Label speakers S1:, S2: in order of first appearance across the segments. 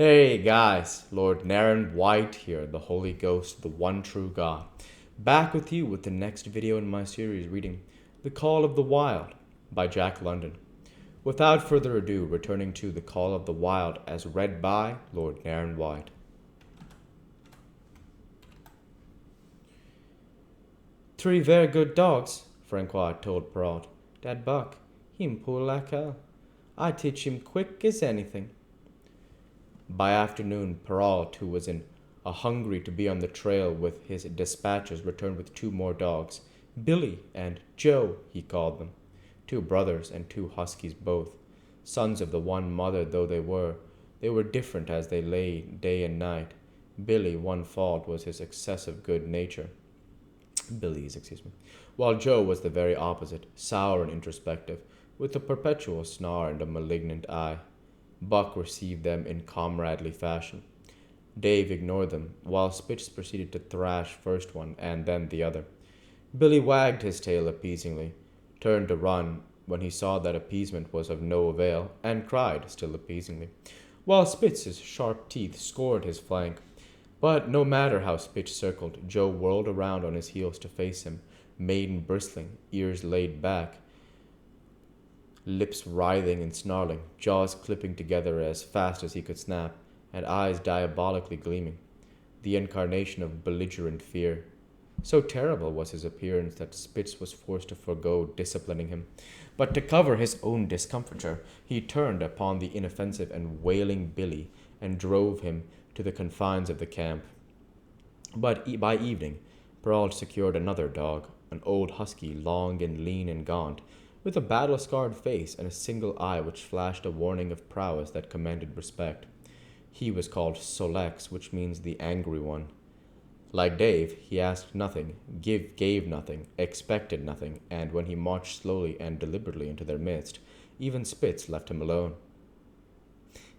S1: Hey guys, Lord Naren White here, the Holy Ghost, the one true God. Back with you with the next video in my series reading The Call of the Wild by Jack London. Without further ado, returning to The Call of the Wild as read by Lord Naren White. Three very good dogs, Francois told Perrault. Dat Buck, him pull like hell. I teach him quick as anything. By afternoon, Perrault, who was in a hungry to be on the trail with his dispatches, returned with two more dogs. Billy and Joe, he called them. Two brothers and two huskies both. Sons of the one mother though they were different as they lay day and night. One fault was his excessive good nature. Billy's, while Joe was the very opposite, sour and introspective, with a perpetual snarl and a malignant eye. Buck received them in comradely fashion. Dave ignored them, while Spitz proceeded to thrash first one and then the other. Billy wagged his tail appeasingly, turned to run when he saw that appeasement was of no avail, and cried, still appeasingly, while Spitz's sharp teeth scored his flank. But no matter how Spitz circled, Joe whirled around on his heels to face him, mane bristling, ears laid back, lips writhing and snarling, jaws clipping together as fast as he could snap, and eyes diabolically gleaming, the incarnation of belligerent fear. So terrible was his appearance that Spitz was forced to forego disciplining him. But to cover his own discomfiture, he turned upon the inoffensive and wailing Billy and drove him to the confines of the camp. But by evening, Perrault secured another dog, an old husky, long and lean and gaunt, with a battle-scarred face and a single eye which flashed a warning of prowess that commanded respect. He was called Solex, which means the angry one. Like Dave, he asked nothing, gave nothing, expected nothing, and when he marched slowly and deliberately into their midst, even Spitz left him alone.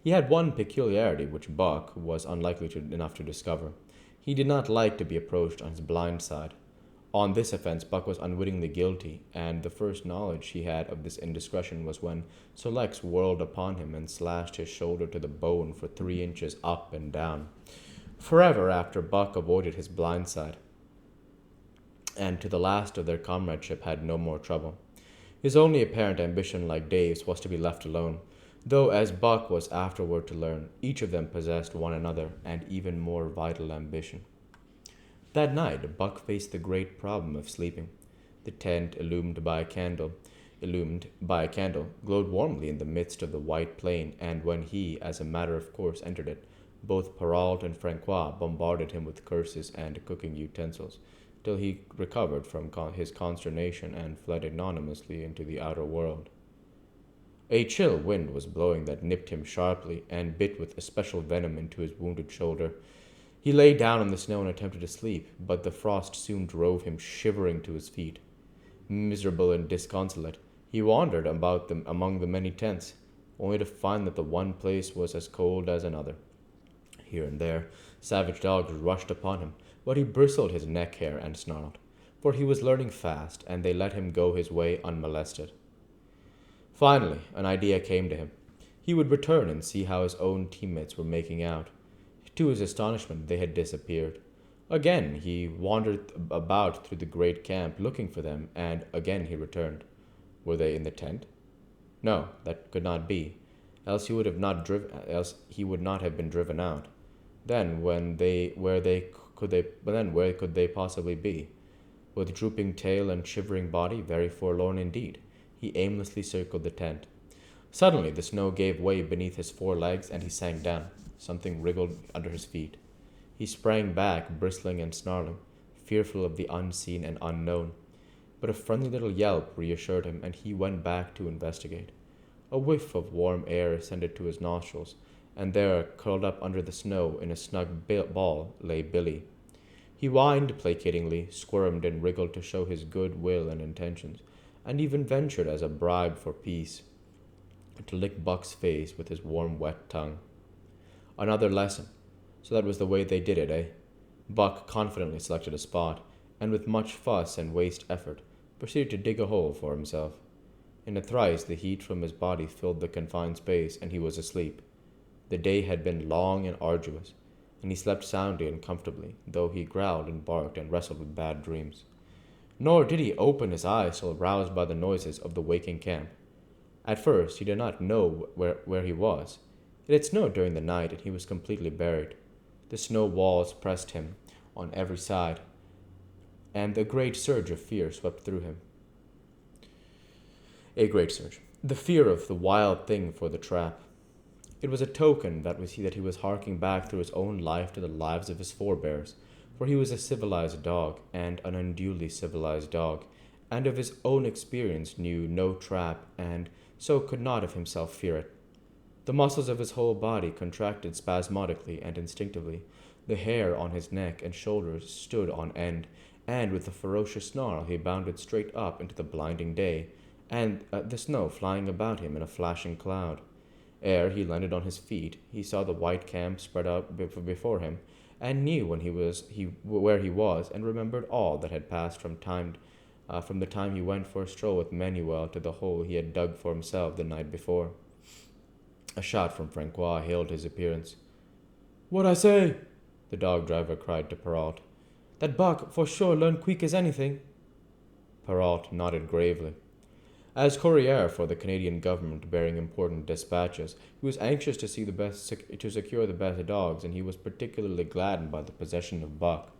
S1: He had one peculiarity which Buck was unlikely enough to discover. He did not like to be approached on his blind side. On this offense, Buck was unwittingly guilty, and the first knowledge he had of this indiscretion was when Solex whirled upon him and slashed his shoulder to the bone for 3 inches up and down. Forever after, Buck avoided his blind side, and to the last of their comradeship had no more trouble. His only apparent ambition, like Dave's, was to be left alone, though, as Buck was afterward to learn, each of them possessed one another and even more vital ambition. That night, Buck faced the great problem of sleeping. The tent, illumined by a candle, glowed warmly in the midst of the white plain, and when he, as a matter of course, entered it, both Perrault and Francois bombarded him with curses and cooking utensils, till he recovered from his consternation and fled anonymously into the outer world. A chill wind was blowing that nipped him sharply and bit with especial venom into his wounded shoulder. He lay down on the snow and attempted to sleep, but the frost soon drove him shivering to his feet. Miserable and disconsolate, he wandered about among the many tents, only to find that the one place was as cold as another. Here and there, savage dogs rushed upon him, but he bristled his neck hair and snarled, for he was learning fast, and they let him go his way unmolested. Finally, an idea came to him. He would return and see how his own teammates were making out. To his astonishment, they had disappeared. Again, he wandered about through the great camp looking for them, and again he returned. Were they in the tent? No, that could not be, else he would not have been driven out. Then, where could they possibly be? With drooping tail and shivering body, very forlorn indeed, he aimlessly circled the tent. Suddenly, the snow gave way beneath his 4 legs, and he sank down. Something wriggled under his feet. He sprang back, bristling and snarling, fearful of the unseen and unknown. But a friendly little yelp reassured him, and he went back to investigate. A whiff of warm air ascended to his nostrils, and there, curled up under the snow in a snug ball, lay Billy. He whined placatingly, squirmed and wriggled to show his good will and intentions, and even ventured as a bribe for peace to lick Buck's face with his warm, wet tongue. Another lesson. So that was the way they did it, eh? Buck confidently selected a spot, and with much fuss and waste effort, proceeded to dig a hole for himself. In a trice, the heat from his body filled the confined space, and he was asleep. The day had been long and arduous, and he slept soundly and comfortably, though he growled and barked and wrestled with bad dreams. Nor did he open his eyes till roused by the noises of the waking camp. At first, he did not know where he was. It had snowed during the night, and he was completely buried. The snow walls pressed him on every side, and a great surge of fear swept through him. A great surge. The fear of the wild thing for the trap. It was a token that he was harking back through his own life to the lives of his forebears, for he was a civilized dog, and an unduly civilized dog, and of his own experience knew no trap, and so could not of himself fear it. The muscles of his whole body contracted spasmodically and instinctively. The hair on his neck and shoulders stood on end, and with a ferocious snarl he bounded straight up into the blinding day, and the snow flying about him in a flashing cloud. Ere he landed on his feet, he saw the white camp spread out before him, and knew where he was, and remembered all that had passed from the time he went for a stroll with Manuel to the hole he had dug for himself the night before. A shout from Francois hailed his appearance. "What I say?" the dog driver cried to Perrault. "That buck for sure learn quick as anything." Perrault nodded gravely. As courier for the Canadian government bearing important dispatches, he was anxious to secure the best dogs, and he was particularly gladdened by the possession of Buck.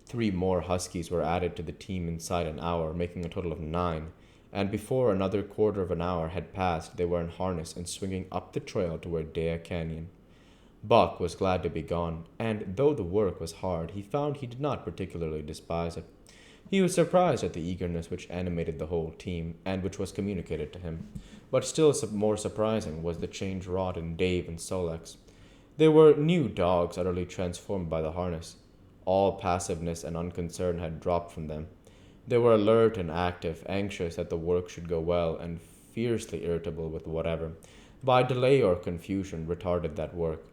S1: 3 more huskies were added to the team inside an hour, making a total of 9, and before another quarter of an hour had passed, they were in harness and swinging up the trail toward Dea Canyon. Buck was glad to be gone, and though the work was hard, he found he did not particularly despise it. He was surprised at the eagerness which animated the whole team, and which was communicated to him. But still more surprising was the change wrought in Dave and Sol-leks. They were new dogs utterly transformed by the harness. All passiveness and unconcern had dropped from them. They were alert and active, anxious that the work should go well, and fiercely irritable with whatever, by delay or confusion, retarded that work.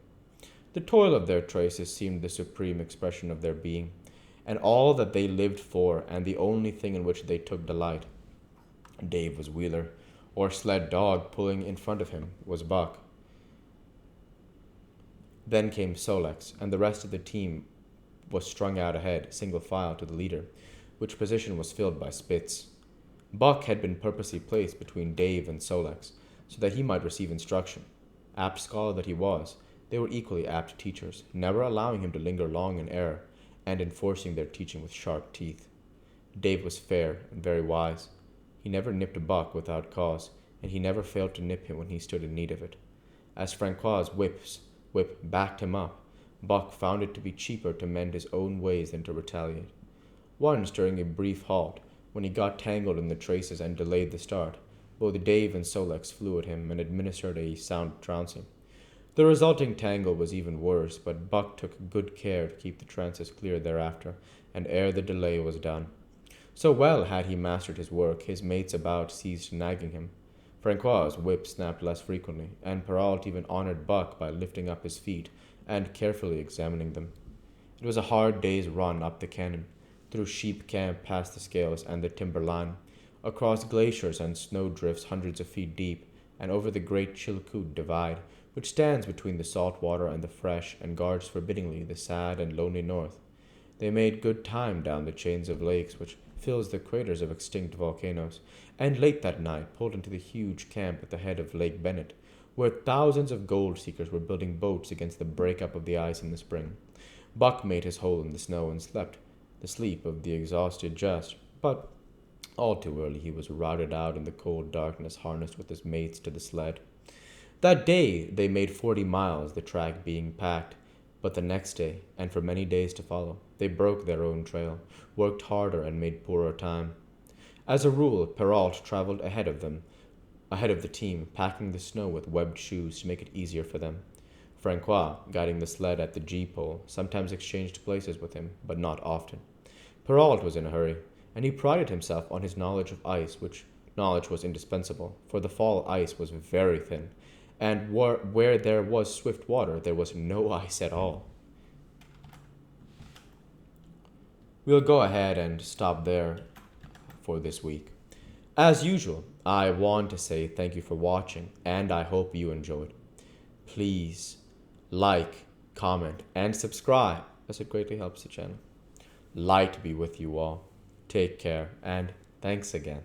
S1: The toil of their traces seemed the supreme expression of their being, and all that they lived for, and the only thing in which they took delight. Dave was wheeler, or sled dog. Pulling in front of him was Buck. Then came Sol-leks, and the rest of the team was strung out ahead, single file to the leader, which position was filled by Spitz. Buck had been purposely placed between Dave and Sol-leks, so that he might receive instruction. Apt scholar that he was, they were equally apt teachers, never allowing him to linger long in error, and enforcing their teaching with sharp teeth. Dave was fair and very wise. He never nipped Buck without cause, and he never failed to nip him when he stood in need of it. As Francois's whip backed him up, Buck found it to be cheaper to mend his own ways than to retaliate. Once, during a brief halt, when he got tangled in the traces and delayed the start, both Dave and Sol-leks flew at him and administered a sound trouncing. The resulting tangle was even worse, but Buck took good care to keep the trances clear thereafter, and ere the delay was done. So well had he mastered his work, his mates about ceased nagging him. Francois's whip snapped less frequently, and Perrault even honored Buck by lifting up his feet and carefully examining them. It was a hard day's run up the canyon, through sheep camp past the scales and the timber line, across glaciers and snow drifts hundreds of feet deep, and over the great Chilkoot divide, which stands between the salt water and the fresh, and guards forbiddingly the sad and lonely north. They made good time down the chains of lakes which fills the craters of extinct volcanoes, and late that night pulled into the huge camp at the head of Lake Bennett, where thousands of gold seekers were building boats against the break-up of the ice in the spring. Buck made his hole in the snow and slept, the sleep of the exhausted just, but all too early he was routed out in the cold darkness, harnessed with his mates to the sled. That day they made 40 miles, the track being packed, but the next day, and for many days to follow, they broke their own trail, worked harder, and made poorer time. As a rule, Perrault traveled ahead of the team, packing the snow with webbed shoes to make it easier for them. Francois, guiding the sled at the G-pole, sometimes exchanged places with him, but not often. Perrault was in a hurry, and he prided himself on his knowledge of ice, which knowledge was indispensable, for the fall ice was very thin, and where there was swift water, there was no ice at all. We'll go ahead and stop there for this week. As usual, I want to say thank you for watching, and I hope you enjoyed. Please Like, comment, and subscribe as it greatly helps the channel. Light be with you all. Take care and thanks again.